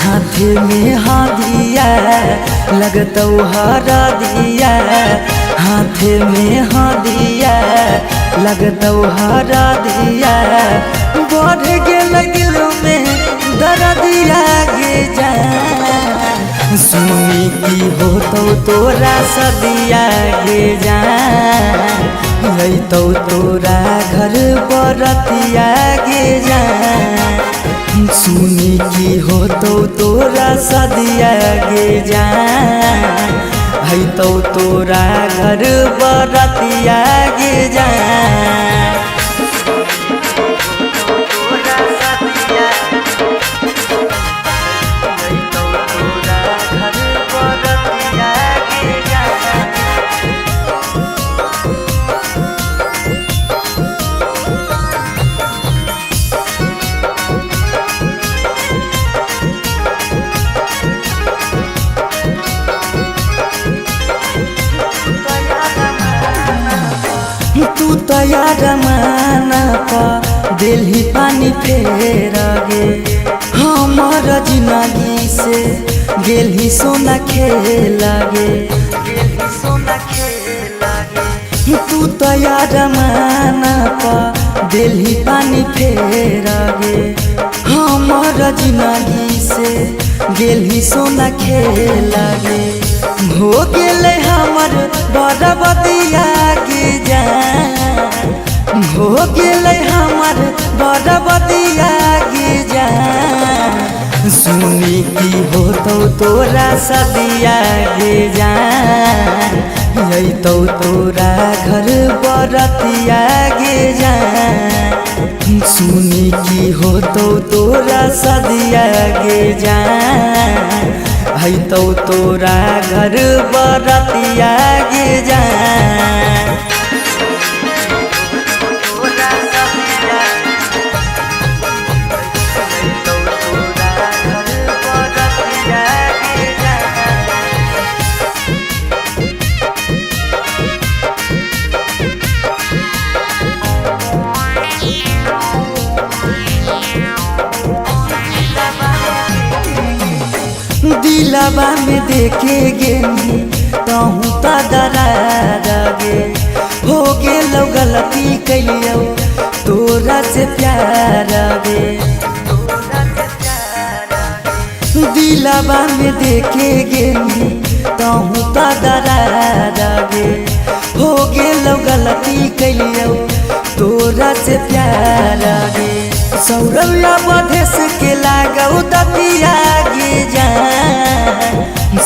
हाथ में हादिया लगतौ हरा दिया, हाथ में हादिया लगतौ हरा दिया। बढ़ गेल दिल में दर्दिया गे जान, सुनी की होतौ तोरा सदिया गे जान, अइतौ तोरा घर बरतिया गे जान। सुनी की होतौ तोरा सदिया गे जान, अइतौ तोरा घर बरतिया गे जान। तू तैयार माना पा दिल्ली पानी फेर गे, हमर जिंदगी से गेली सोना खेल गे। तू तैयार माना पा दिल्ली पानी फेर गे, हमर जिंदगी से गेली सोना खेल गे। हो गेले हमर बरबदिया गे जान, हो गेले हमर बरबदिया गे जान। सुनी की होतौ तोरा सदिया गे जान, अइतौ तोरा घर बरतिया गे जान। सुनी की होतौ तोरा सदिया गे जान, अइतौ तोरा घर बरतिया गे जान। दिलवा में देखे गेनी कहूँ तो दरार गे, हो गेलौ गलती कैलियो तोरा से प्यार गे। दिलवा में देखे गेनी कहूँ तो दरार गे, हो गेलौ गलती कैलियो तोरा से प्यार गे। सौरव्या बधेस के लागौ दतिया गे जान,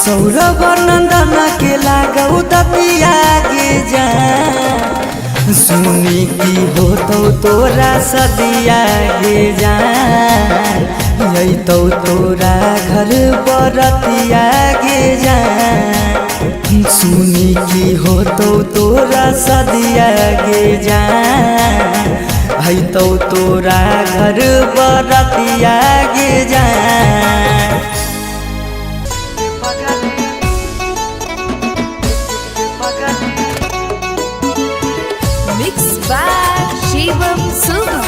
सौरभ नंदन के लागौ दतिया गे जान। सुनी की होतौ तोरा सदिया गे जान, अइतौ तोरा घर बरतिया गे जान। सुनी की होतौ तोरा सदिया गे जान, अइतौ तोरा घर बरतिया गे जान। Mixed by Shivam Sugam.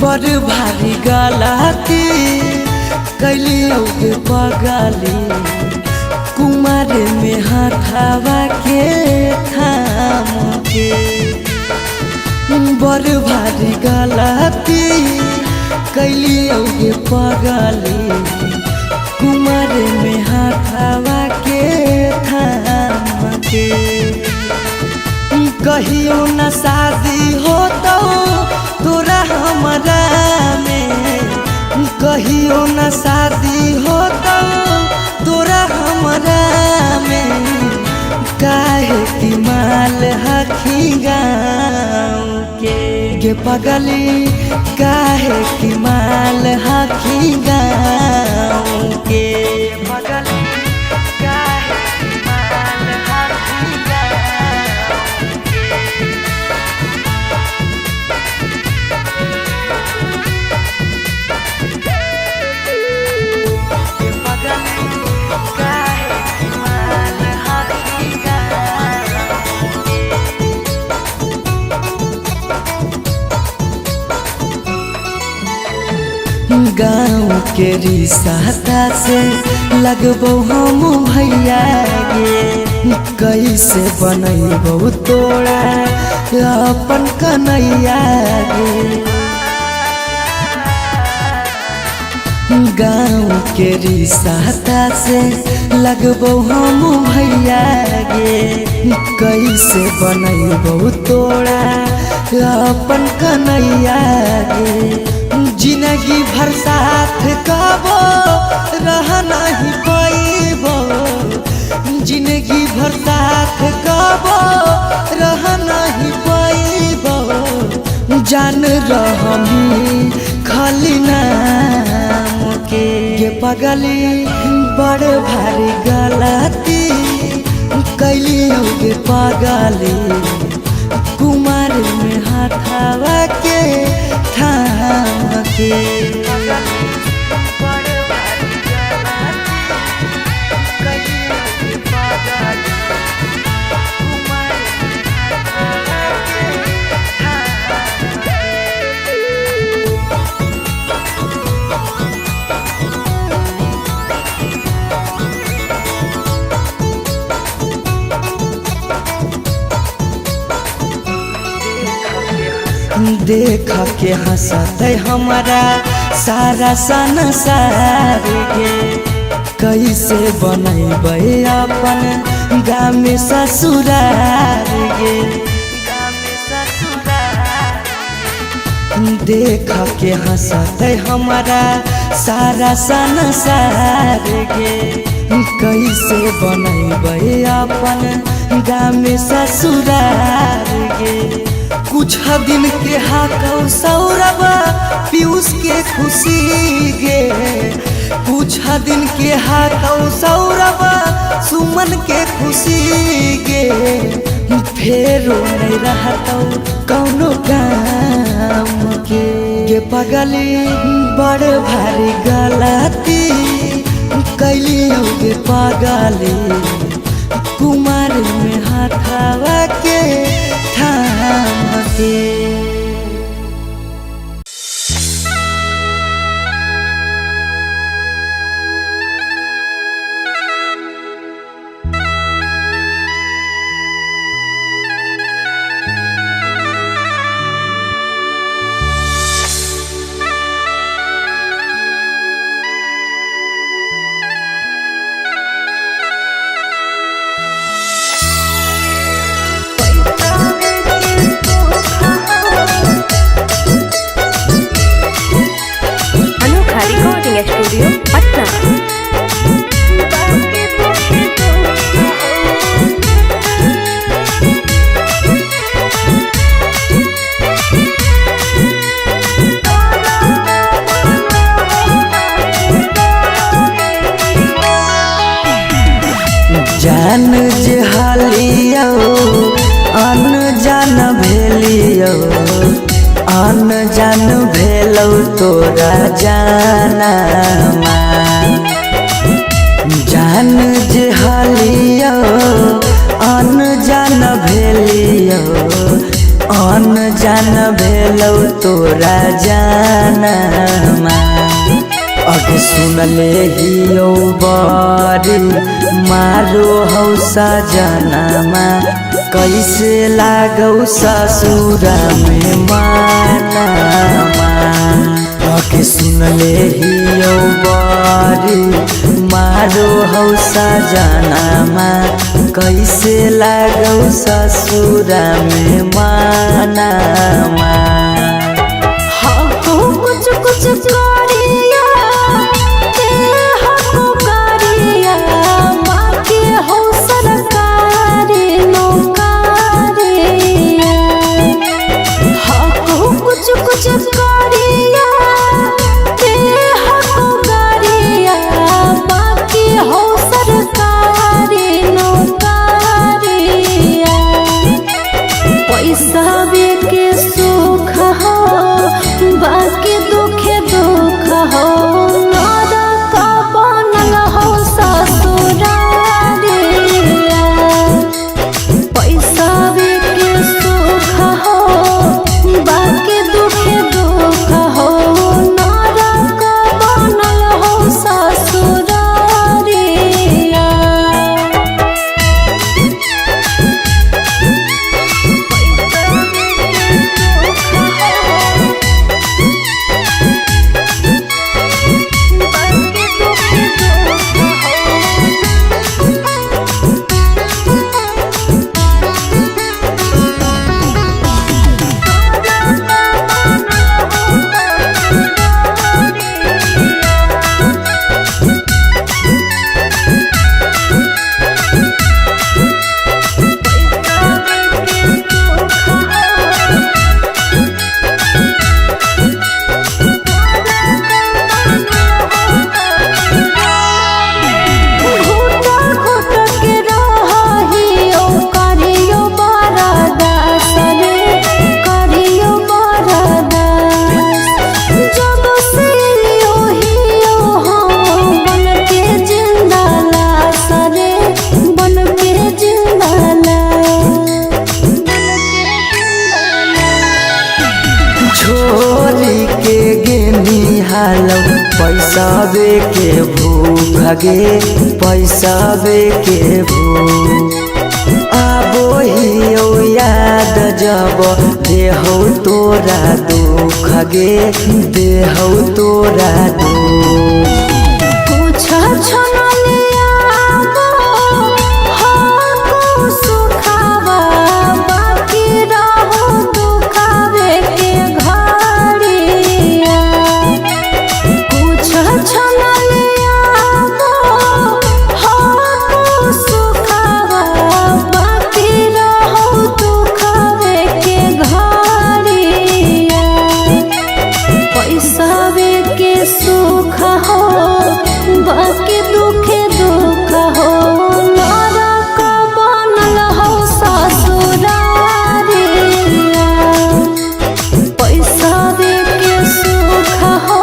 बड़ भारी गलती कैलियो के पगली, कुमार में हथावा के थाम के। बड़ भारी गलती कैलियो के पगली, कुमार में हथावा के थाम के। कहियो न शादी होतौ तोरा हमरा में, कहियो न शादी होतौ तोरा हमरा में। काहे की माल हखी गाँव के गे पगली, काहे की माल हखी गाँव के पगली। काहे की माल हखी गाँव के। गाँव के रिश्ता से लगबो हम भैया गे कैसे बनैबो तोरा अपन कन्हैया गे गाँव के रिश्ता से लगबो हम भैया गे कैसे बनैबो तोरा अपन कन्हैया गे जिंदगी भर साथ कबो रह नहीं पैबो जिंदगी भर साथ कबो रह नहीं पैबो जान रहमी खाली नाम के पगली बड़ भारी गलती कैली होगे पगली कुमार में हाथावा के थाम के देख के हंसत हमारा सारा संसार गे कैसे बनैबे अपन गाँव में ससुरार गे देख के हंसत हमारा सारा संसार गे कैसे बनैबे अपन गाँव में ससुरार गे कुछ दिन के हाकौ सौरभ पीयूष के खुशी गे कुछ दिन के हाकौ सौरभ सुमन के खुशी गे फेरो नहीं रहतौ कौनो काम के पगली बड़ भारी गलती कैली होगे पगली कुमार में हाथावा के थाम के स्टूडियो पटना। जान जहालियो अन जान भेलियो अन जान भेलौ तोरा जाना जान जहालियो अन जान भेलियो अन जान भेलौ तोरा जाना अग सुनले हियो बारी मारो हौ सजनमा कैसे लागौ ससुरा में मानमा अग सुनले हियो बारी मारो हौ सजनमा कैसे लागौ ससुरा में मानमा कुछ कुछ के भूख गे पैसावे के भूख आबो हियो याद जब देहौ तोरा दुख गे देहौ तोरा दुख कुछ छनलिया हो सुखावा बाकी रहो दुखावे के घड़िया कुछ छनलिया हो सुखावा बाकी रहो दुखावे के घड़िया पैसावे के सुख हो बाकी दुखे दुख हो नरक बनल हो ससुरारिया पैसावे के सुख हो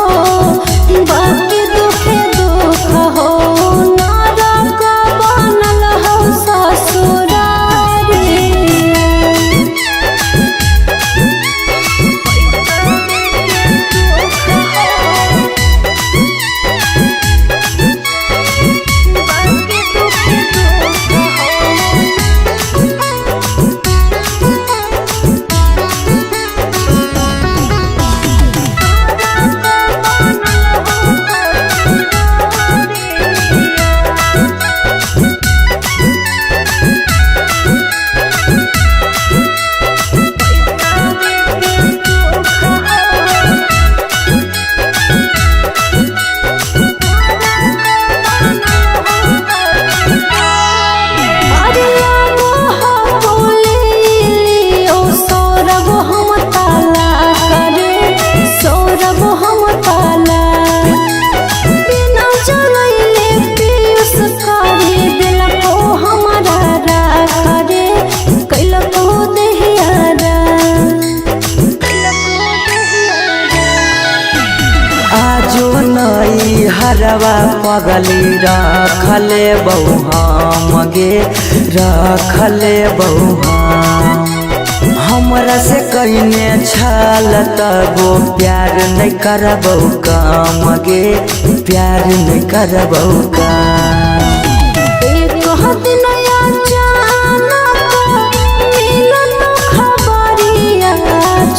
बाकी दुखे दुख हो नरक बनल हो ससुरारिया हरवा पगली रखले बहु हम गे रखले बहु हमरा से कइने छल तबो प्यार नहीं करबौ काम गे प्यार नहीं करबौ काम एक दिन अचानक मिलन खबरिया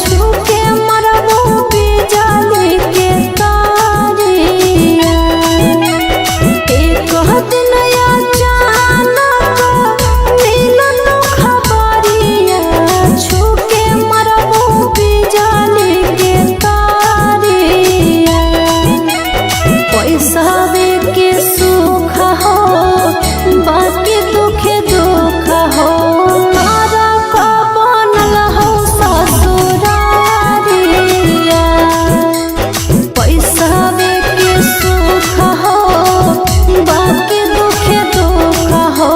छूके मरबो बिजली के तारिया एक दिन अचानक मिलन खबरिया छूके मरबो बिजली के तारिया पैसावे के सुख हो बाकी दुखे दुख हो नरक बनल हो ससुरारिया पैसावे के सुख हो बाकी दुखे दुख हो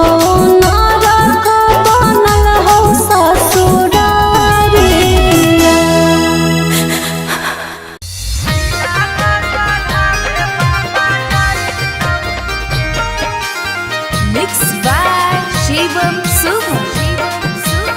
नरक बनल हो ससुरारिया Mixed by Shivam Subham.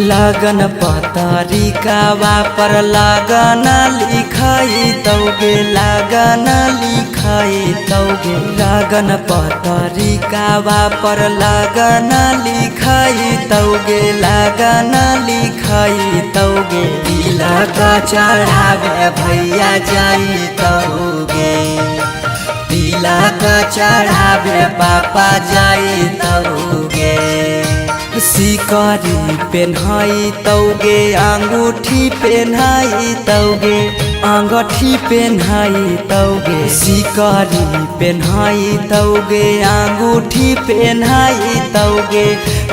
लगन पतरिकावा पर लगन लिखाई तौगे लगन लिखाई तौगे लगन पतरिकावा पर लगन लिखाई तौगे लगन लिखाई तौगे तिलक चढ़ावे भैया जाई तौगे तिलक चढ़ावे पापा जाई तौगे सिकरी पेन्हाई तौगे अंगूठी पेन्हाई तौगे अंगूठी पेन्हाई तौगे सिकरी पेन्हाई तौगे अंगूठी पेन्हाई तौगे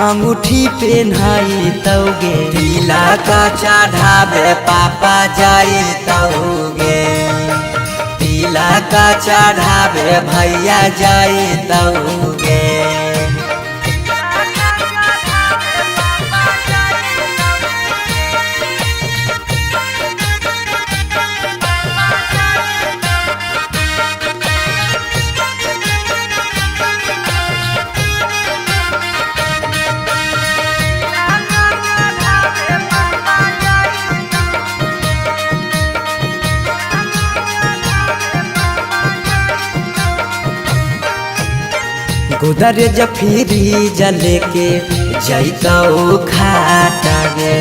अंगूठी पेन्हाई तौगे तिलक चढ़ावे पापा जाई तौगे तिलक चढ़ावे भैया जाई तौगे गुदरे जफीरी जले के जैतौ खाटा गे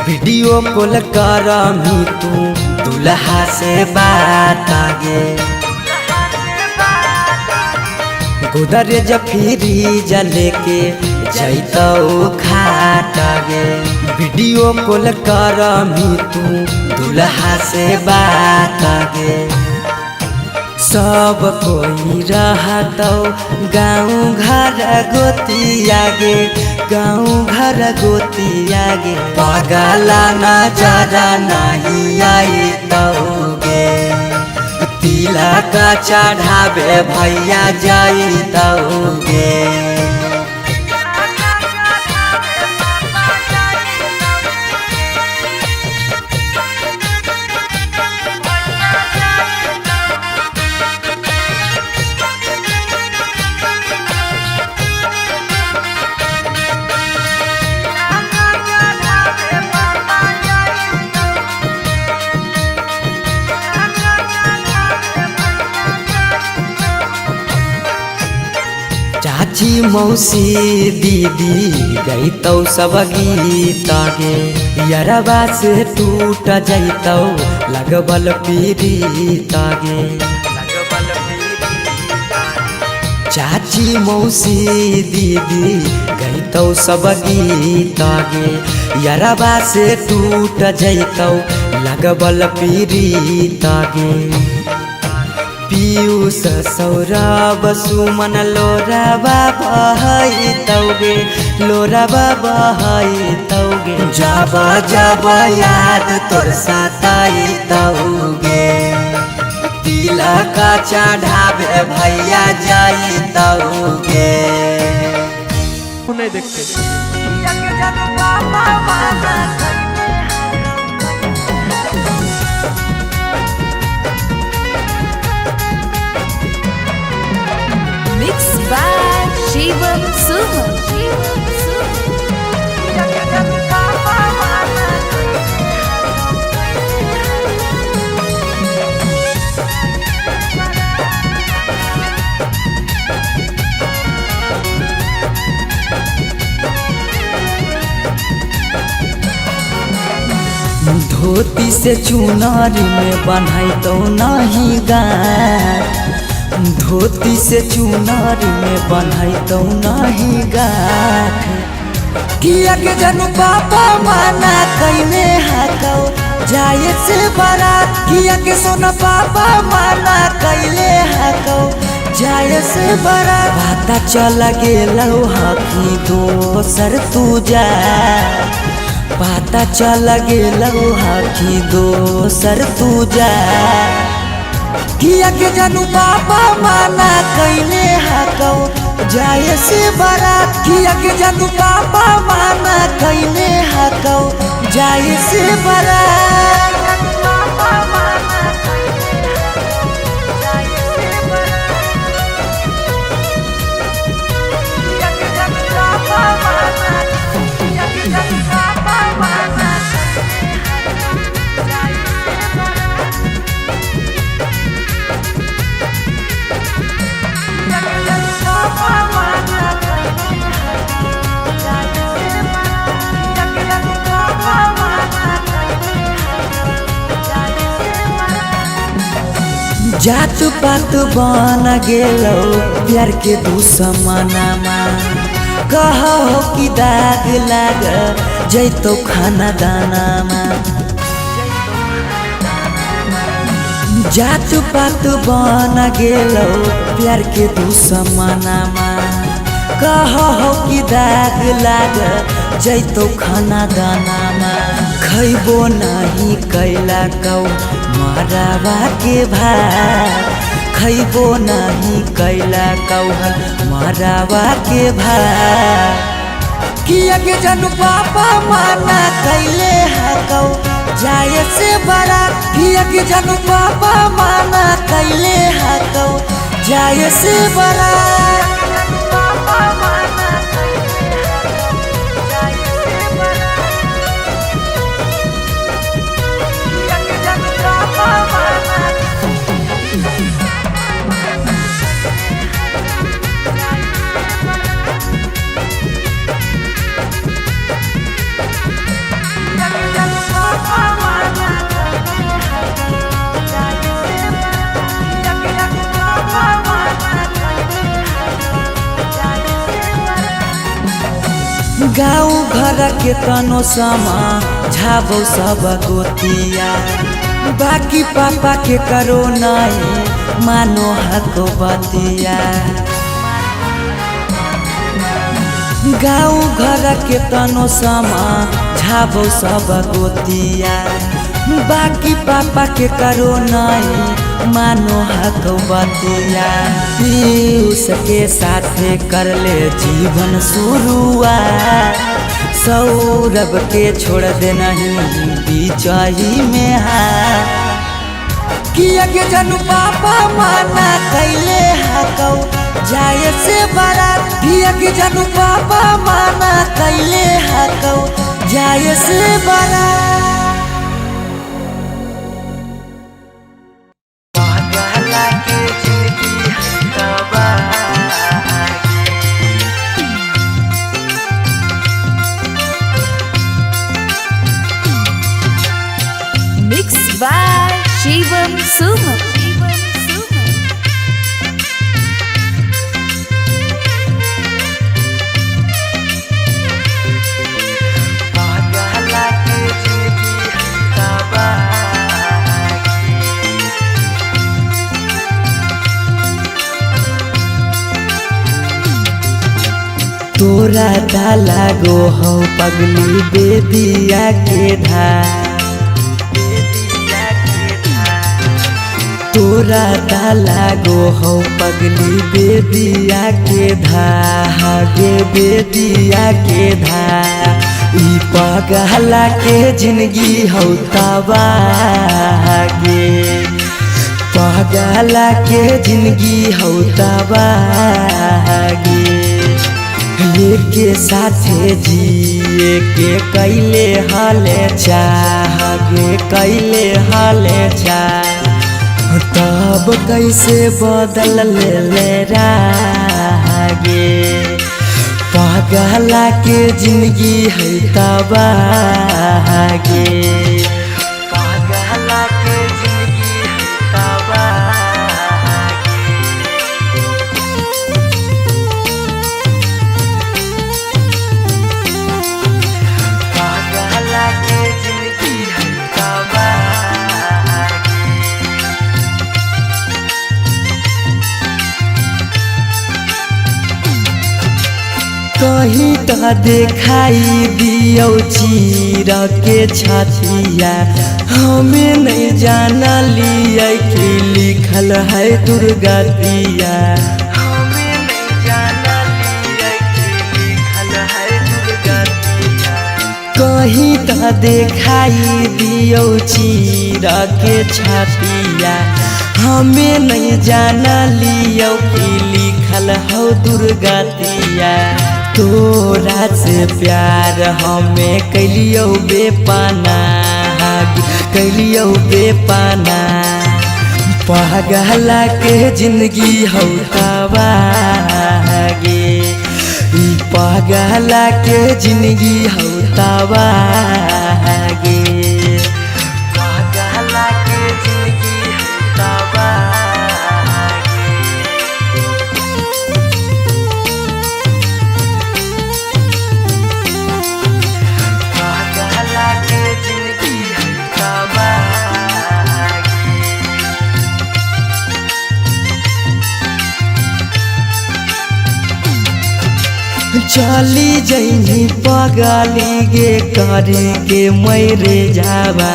वीडियो कॉल करमी तू दुल्हा से बात गे गुदरे जफीरी जले के जैतौ खाटा गे वीडियो कॉल करमी तू दुल्हा से बात गे सब कोई रहतौ गाँव घर गोतिया गे गाँव घर गोतिया गे पगला नजरा नहीं आई गे तिलक चढ़ावे भैया जाइतौगे चाची मौसी दीदी गईतौ सब गीत गे यरबा से टूट जैतौ लगबल पीड़ित गे चाची मौसी दीदी गईतौ सब गीत गे यरबा से टूट जैतौ लगबल पीड़ित गे पीयूष सौरभ सुमन लोराबा बहैतौगे लोराबा बहैतौगे जब जब याद तोर सताइतौगे तिलक चढ़ावे भैया जाइतौगे नहीं देखते Mixed by Shivam Suman. धोती से चुनारी में बन्हैतौ नहीं गाँठ धोती से चुनारी में बन्हैतौ नहीं गाँठ किया के जनू पापा माना कैने हकौ जाए से बारात किया के सोना पापा माना कैले हकौ जाए से बारात पता चल गेलौ हकी दोसर तू जा पता चल गेलौ हकी दोसर तू जा किया के जानू पापा माना कैले हकौ जाए से बारात किया के जानू पापा माना कैले हकौ जाए से बारात जात पात बन गेलौ प्यार के दुश्मनमा कहो कि दाग लाग जैतौ खाना दानामा जात पात बन गेलौ प्यार के दुश्मनमा कहो कि दाग लाग जैतौ खाना दानामा खैबो नहीं कैला कौ मराबा के भात खैबो नहीं कैला कौ मराबा के भात किया के जानू पापा माना कैले हकौ जाए से बारात किया के जानू पापा माना कैले हकौ जाए से बारात गाँव घर के तनो समा झाबो सब गोतिया बाकी पापा के करो नहीं मानो हको बतिया गाँव घर के तनो समा झाबो सब गोतिया बाकी पापा के करो नहीं मानो हको बतिया पीयूष के साथे कर ले जीवन शुरुआत सौरभ के छोड़ दे नहीं बीचही में किया के जनू पापा माना कैले हकौ जाए से बारात किया के जनू पापा माना कैले हकौ जाए से बारात Mixed by Shivam Suman. तोरा डाला गो हो पगली बेदिया के धार तोरा डाला गो हो पगली बेदिया के धागे बेदिया के ई पगला के जिंदगी हो तबागे पगला के जिंदगी हो तबागे के साथे जिए के कैले हाले चाहगे कैले हाले चाह तब कैसे बदल ले रागे पगला के जिंदगी है तबागे पगला के जिंदगी है तबागे पगला के जिंदगी है तबागे कहीं तो देखाई दियो चीर के छतिया हमें नहीं जाना लिया कि लिखल है दुर्गतिया हमें नहीं जाना लिया कि लिखल है दुर्गतिया कहीं तो देखाई दियो चीर के छतिया हमें नहीं जाना लियो कि लिखल हो दुर्गतिया तोरा से प्यार हमें कैलियो बेपाना कैलियो बेपाना पगला के जिंदगी हो तबागे ई पगला के जिंदगी हो तबागे पगला के जिंदगी हो तबागे पगला के जिंदगी है तबागे चली जैनी पगली गे करे के मैरे जावा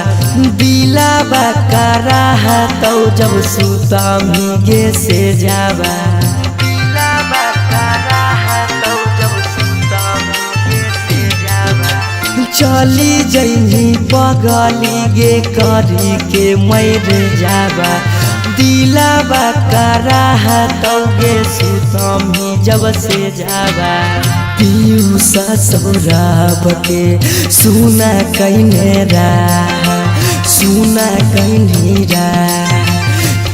दिलाबा करा तो जब सुता गे से जावा दिलाबा करा तो जब सुता गे से जावा चली जैनी पगली गे करे के मैरे जावा दिलाबा करा तो गे सुता जब से जावा पीयूष सौरभ के सुना कैने सुना कैनी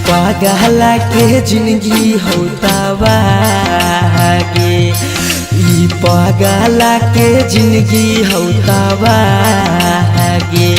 पगला के जिंदगी हो तबागे ई पगला के जिंदगी हो तबागे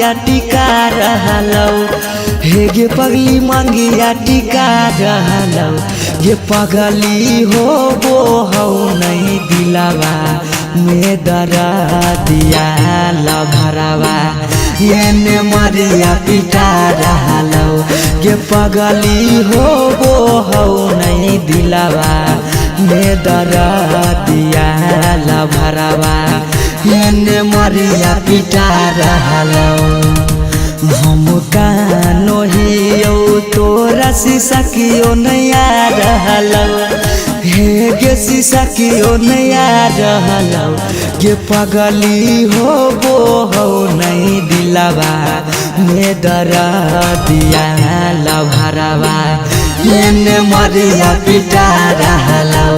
मंगिया टिका रहलौ हे गे पगली मंगिया टिका रहलौ ये पगली हो वो हौ नहीं दिलावा में दरा दिया लभरावा ये मरिया पिटा रहलौ ये पगली हो वो हौ नहीं दिलावा में दरा दिया लभरावा ये मरिया पिटा रहलौ हम कानो हियो तोरा शीशा कियो नया रहलौ हे गे शीशा कियो नया रहलौ ये पगली हो वो हो नहीं दिलावा में दरा दिया लभरावा ये मरिया पिटा रहलौ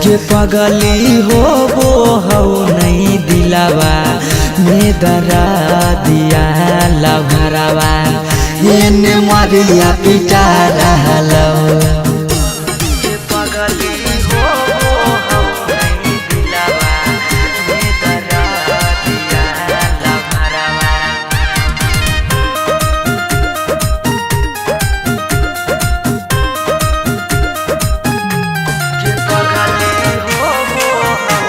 ये पगली हो वो हो नहीं दिलावा में दरा दिया लभरावा ये मरिया पिटा रहलौ ये पगली हो वो हो नहीं दिलावा में दरा दिया लभरावा ये पगली हो वो हो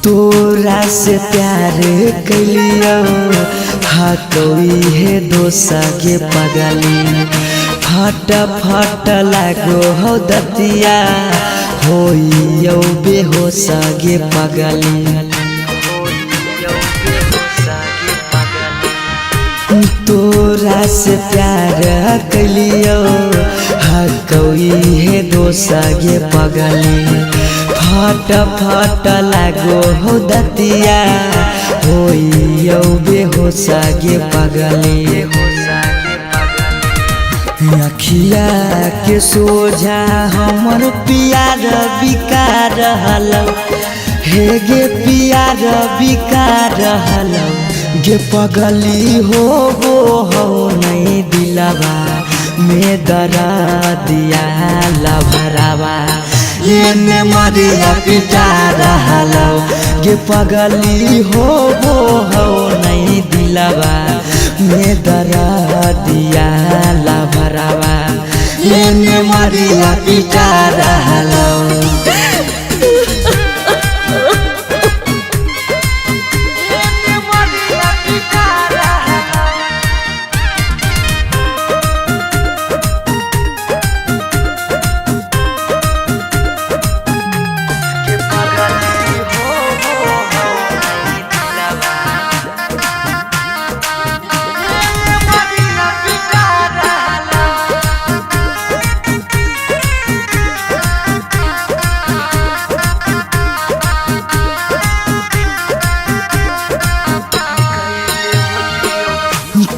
तोरा से प्यार कलियो हकोई है दोसा के पगली फट फट लागो हो दतिया होइयो बेहोश गे पगली तोरा से प्यार कलियो हकोई है दोसा गे पगली फट फट लागो हो दतिया होइयो बेहोश गे पगली अखिया के सोझा हमर पियार बिका रहलौ हे गे पियार बिका रहलौ गे पगली हो वो हो नहीं दिलावा में दरा दिया लभरावा ये मरिया पिटा रहलौ गे पगली हो वो हो नहीं दिलावा में दरा दिया लभरावा ये मरिया पिटा रहलौ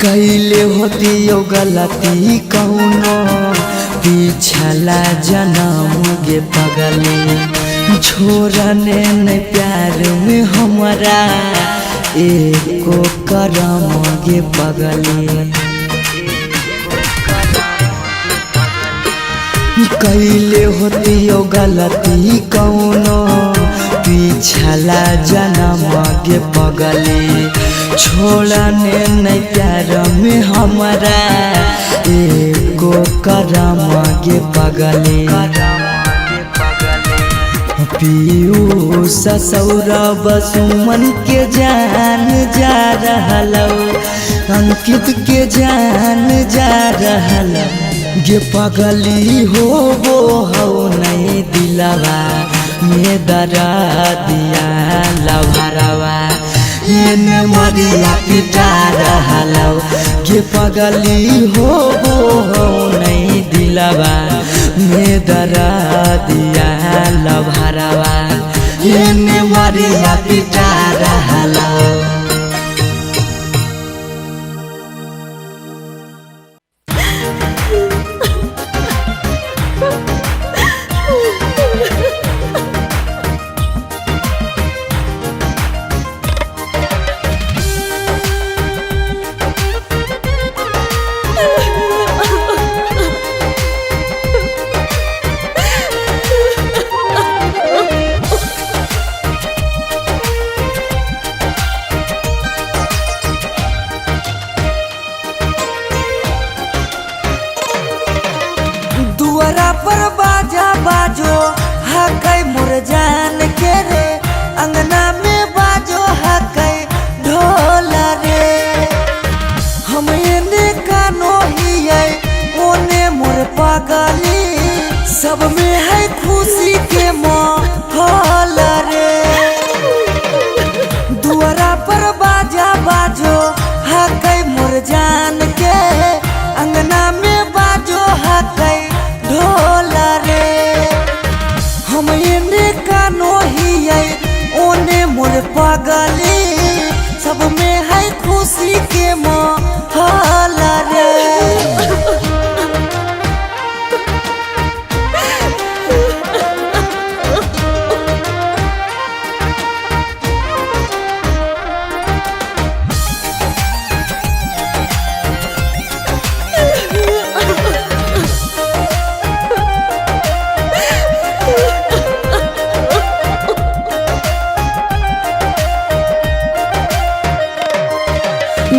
कैले होतियो गलती कौनो पिछला जन्म गे पगली छोड़ने न प्यार में हमरा एको करम गे पगली कैले होतियो गलती कौनो पिछला जन्म गे पगली छोड़ने नहीं प्यार में हमरा एको करम गे पगली पीयूष सौरभ सुमन के जान जा रहलौ अंकित के जान जा रहलौ गे पगली हो वो हो नहीं दिलावा में दरा दिया लभरावा ये मरिया पिटा रहलौ गे पगली हो वो हो नहीं दिलावा में दरा दिया लभरावा ये मरिया पिटा रहलौ। जान के रे अंगना में बाजो हकै ढोल रे। हम एने कानो हियै ओने मोर पगली, सब में है खुशी के माहौल रे। दुआरा पर बाजा बाजो हकै मोर जान के अंगना में बाजो हकै ढोल रे। हम एने कानो हियै ओने मोर पगली, सब में है खुशी के माहौल रे।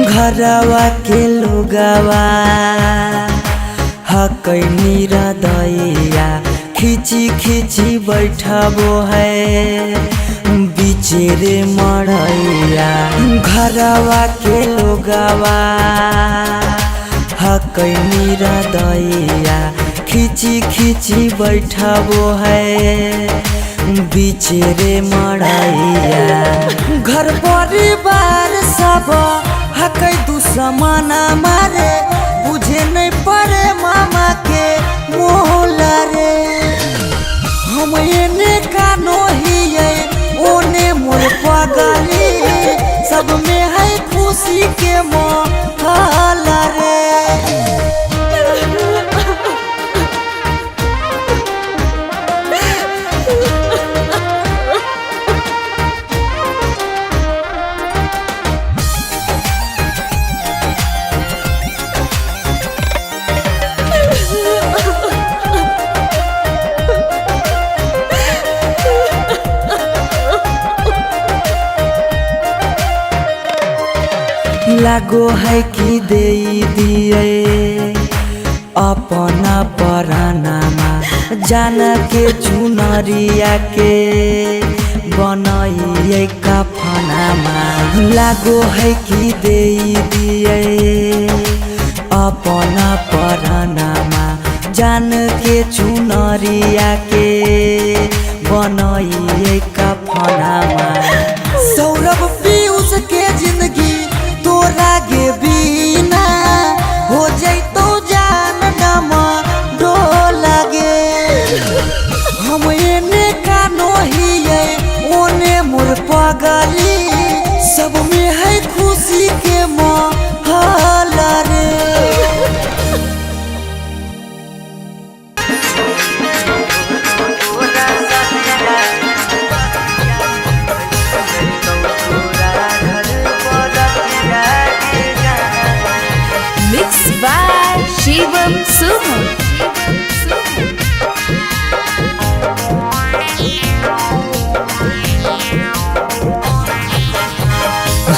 घरवा के लोगवा हकै निरदैया, खिची खिची बैठबो है बीचे रे मड़ैया। घरवा के लोगवा हकै निरदैया, खिची खिची बैठबो है बीचे रे मड़ैया। घर परिवार सब हकै दुश्मन मारे, बुझे नहीं पड़े मामा के मोल रे। हम एने कानो हियै ओने मोर पगली, सब में है खुशी के माहौल रे। लागो है कि दे दिए अपना परानामा, जान के चुनरिया के बनाइए कफनामा। लागो है कि दे दिए अपना परानामा, जान के चुनरिया के बनाइए कफनामा। सौरभ पीयूष के जिंदगी तोरा गे बिना हो जैतो जान डमा डोल गे। हम एने कानो हियै ओने मोर पगली, सब में है खुशी के माहौल रे। Mixed by Shivam Sumam.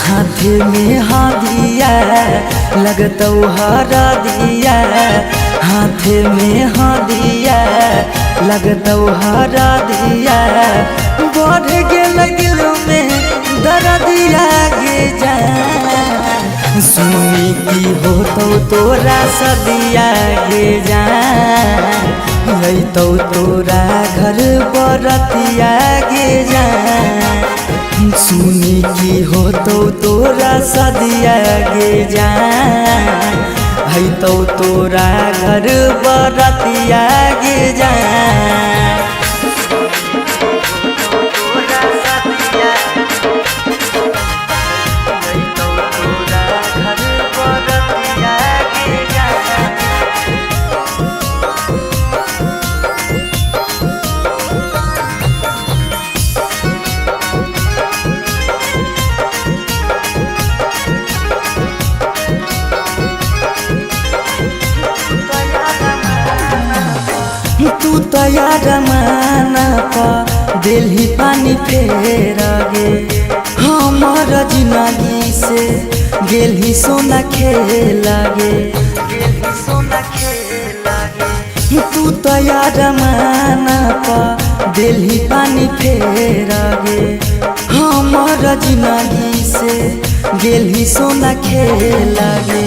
हाथ में हादिया लगतौ हरा दिया, हाथ में हादिया लगतौ हरा दिया। बढ़ गेल दिल में दर्दिया गे जा, सुनी की हो तोरा सदिया गे जा। तो तोरा घर बरतिया गे जा, सुनी की हो तोरा सदिया गे जा। तो तोरा घर बरतिया गे जा। तू तैयार माना पा दिल्ली पानी फेर गे, हमार जिंदगी से गेल ही सोना खेल गे। तू तो यार माना पा दिल्ली पानी फेर गे हमर जिंदगी से गेली सोना खेल गे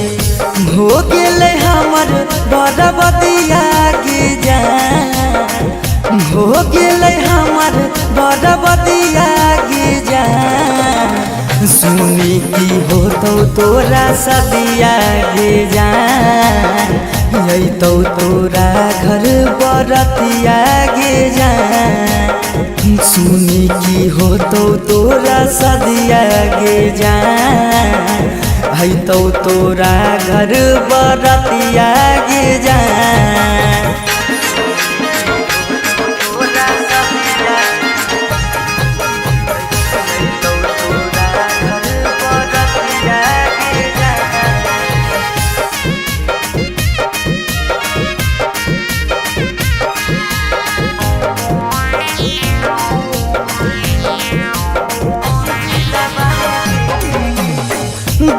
हो गेले हमर बरबदिया गे जान हो गेले हमर बरबदिया गे जान सुनी की हो तोरा सदिया गे जान यही तो तोरा घर बरतिया गे जान सुनी की हो तोरा सदिया गे जान है तो तोरा घर बरतिया गे जान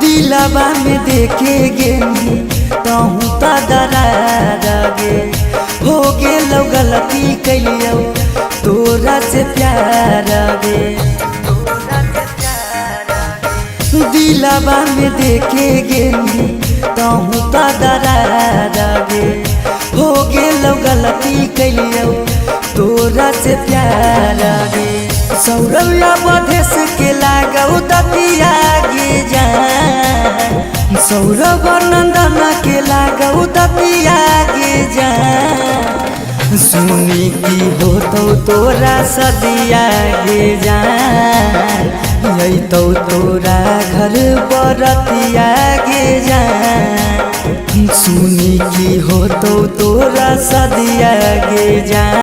दिलवा में देखे गेनी कहूँ तो दरार गे हो गेलो गलती कैलियो तोरा से प्यार गे दिलवा में देखे गेनी कहूँ तो दरार गे हो गेलो गलती कैलियो तोरा से प्यार गे सौरभ बधेस के लागौ दतिया गे जान सौरभ नंदन के लागौ दतिया गे जान सुनी की हो तोरा सदिया गे जान यही तो तोरा घर बरतिया गे जान सुनी की हो तोरा सदिया गे जान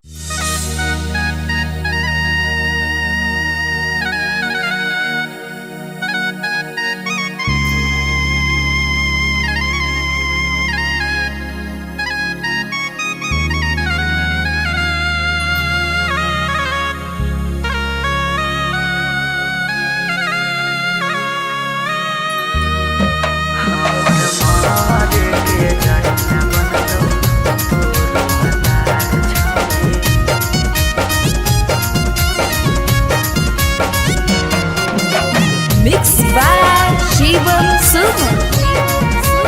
Mixed by Shivam Suman.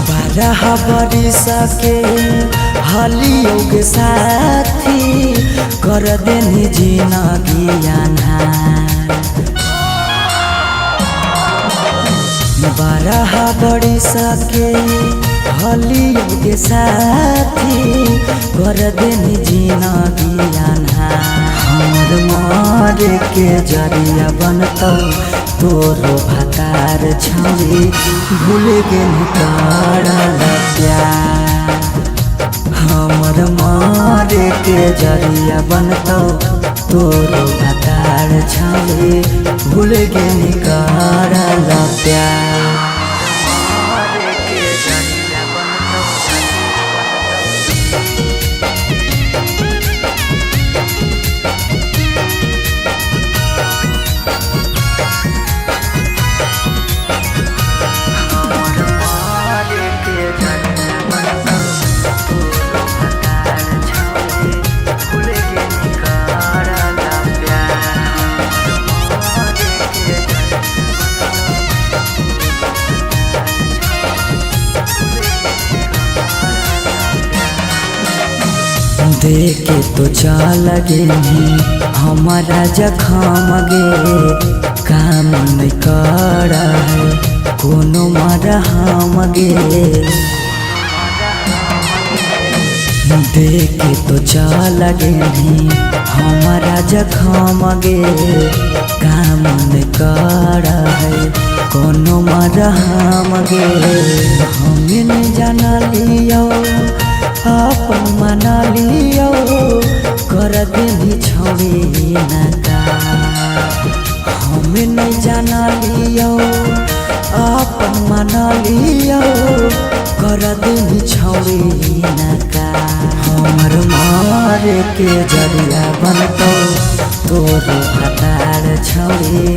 बारह बरिस के हलियो के साथी कर देनी जिंदगी अन्हार 12 बरिस के हलियो के साथी कर देनी जिंदगी अन्हार हमर मरे के जरिया बनतो तोरो भतार छौरी भूल गेल करल प्यार हमर मरे के जरिया बनतो तोरो भतार छौरी भूल गेल करल प्यार देखे तो चल गेली हमारा जखम गे काम नहीं कर कोनो मरहम गे देखे तो चल गेली हमारा जखम गे काम नहीं कर कोनो मरहम गे हम नहीं जाना लियो अपन मना लियो कर देनी छौरी नका हम नहीं जाना लियो अपन मना लियो कर दिन छौड़ी नका हमर मारे के जरिया बनतो तोर हतार छौड़ी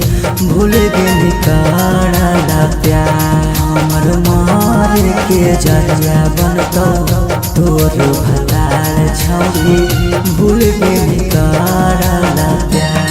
भूल गेली करला प्यार हमर मारे के जरिया बनतो तोर हतार छौड़ी भूल गेली करला प्यार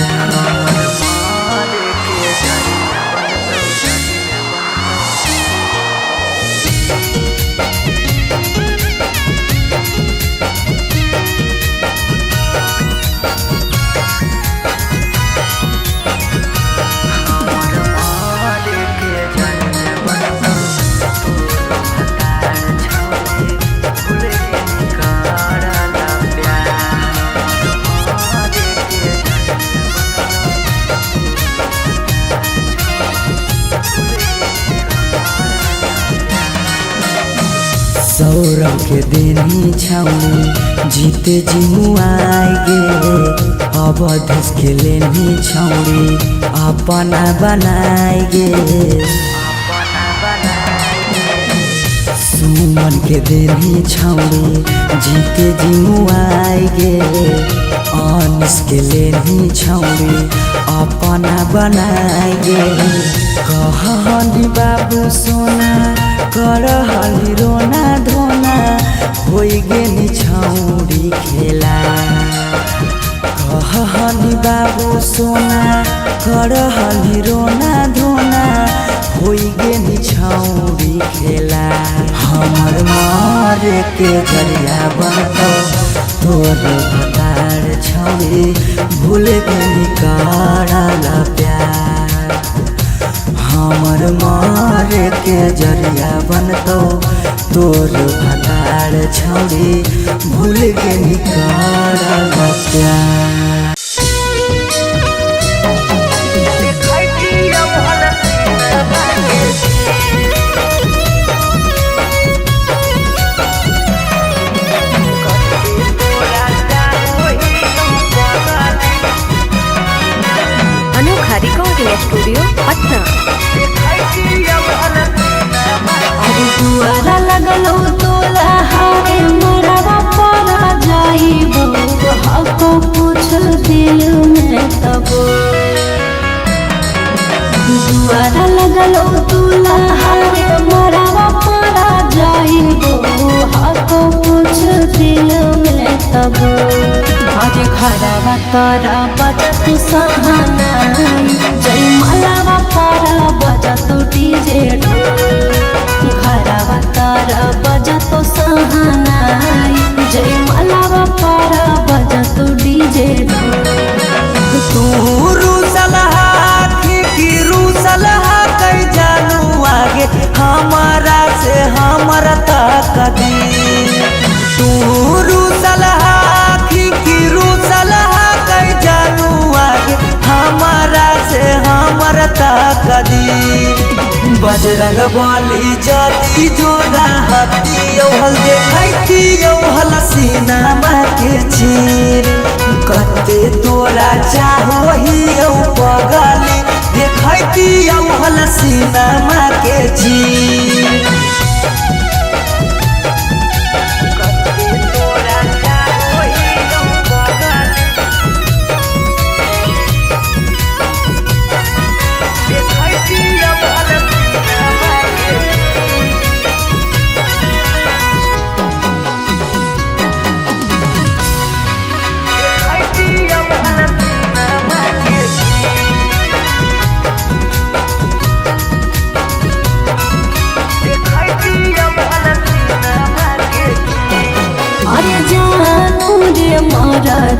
सौरभ के देनी छौड़ी जीते जिमुआई गे अवधेश के लेनी छौड़ी अपना बनाई गे सुमन के देनी छौड़ी जीते जिमुआई गे अनिस के लेनी छौड़ी अपना बनाई गे कहनी बाबू सोना करहली रोना धोना होई गेनी छौड़ी खेला कहनी बाबू सोना करहली रोना धोना होई गेनी छौड़ी खेला हमर मारे के जरिया बनतो तोर हतार छौड़ी भूल गेनी करला प्यार हमर मारे के जरिया बनतो तोर हतार छौड़ी भूल गेली करला प्यार अनोखा रिकॉर्डिंग स्टूडियो पटना। अरे दुआरा लगलो तोला हारे मरवा परा जाइबो हको पूछ दिल में तबो दुआरा लगलो तोला हारे मरवा परा जाइबो हको पूछ दिल में तबो आज खराबा तारा बजत सहानाई जय मलावा पारा बजत डीजे खराबा तारा बजत सहानाई जय मलावा पारा बजत डीजे तू रूसलहा की रूसलहा कई जानू आगे हमारा से हमर तक दी तू रूसलहा की रूसलहा कई जानू आगे हमारा से हमर तक दी बजरंग बली जाती जोड़ा हती हल देखती हल सीनामा के चीर कते तोरा चाहो ही पगली देखती हल सीनामा के चीर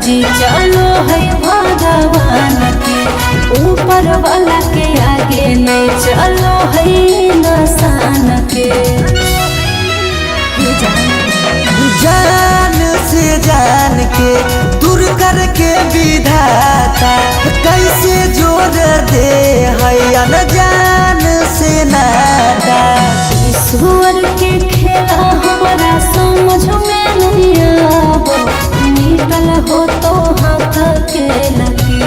जी चलो है भगवान के ऊपर वाला के आगे नहीं चलो है इंसान के जान से जान के दूर करके विधाता कैसे जोड़ दे है अनजान से नाता ईश्वर के खेला हमारा समझ में नहीं आबो निकल हो तो हाथ के लगी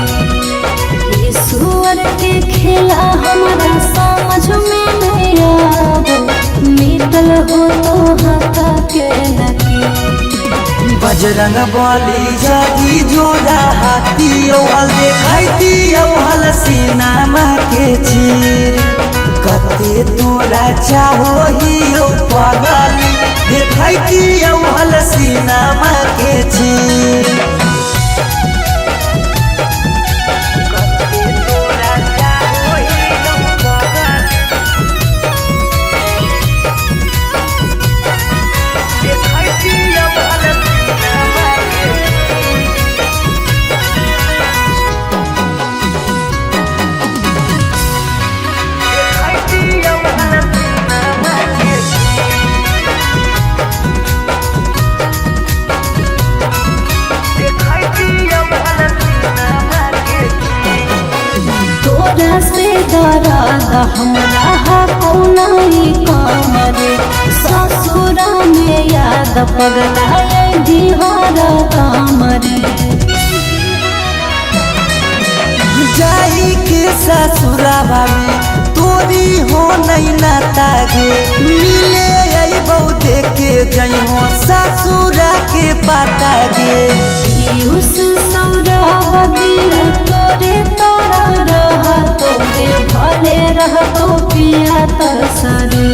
ईश्वर के खेला हमारा समझ में नहीं आबो निकल हो तो बजरंग बली जदी जोड़ा हाथी औहल देखैती औहल सीनामा के चीर कते तोरा चाहो ही पगली देखैती औहल सीनामा के चीर से दराद हमरा कौनाई काम रे ससुरा में याद पगला दिहारा काम रे जाई के ससुरावा में तोरी हो नहीं नाता गे मिले आई बहु देखे जई हो ससुरा के पाता गे उस सौरा दिल तोरे तोरा रहा तोरे भले रह तो पिया तरसरे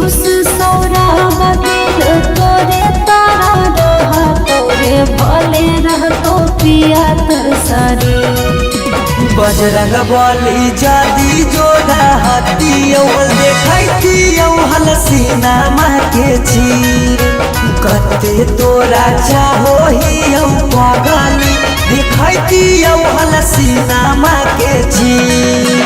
उस सौरा दिल तोरे तारा रहा तोरे भले रह तो पिया तरसरे बजरंग बली जदी जोड़ा हाथी औहल देखैती औहल सीनामा के चीर कते तोरा चाहो ही पगली देखैती औहल सीनामा के चीर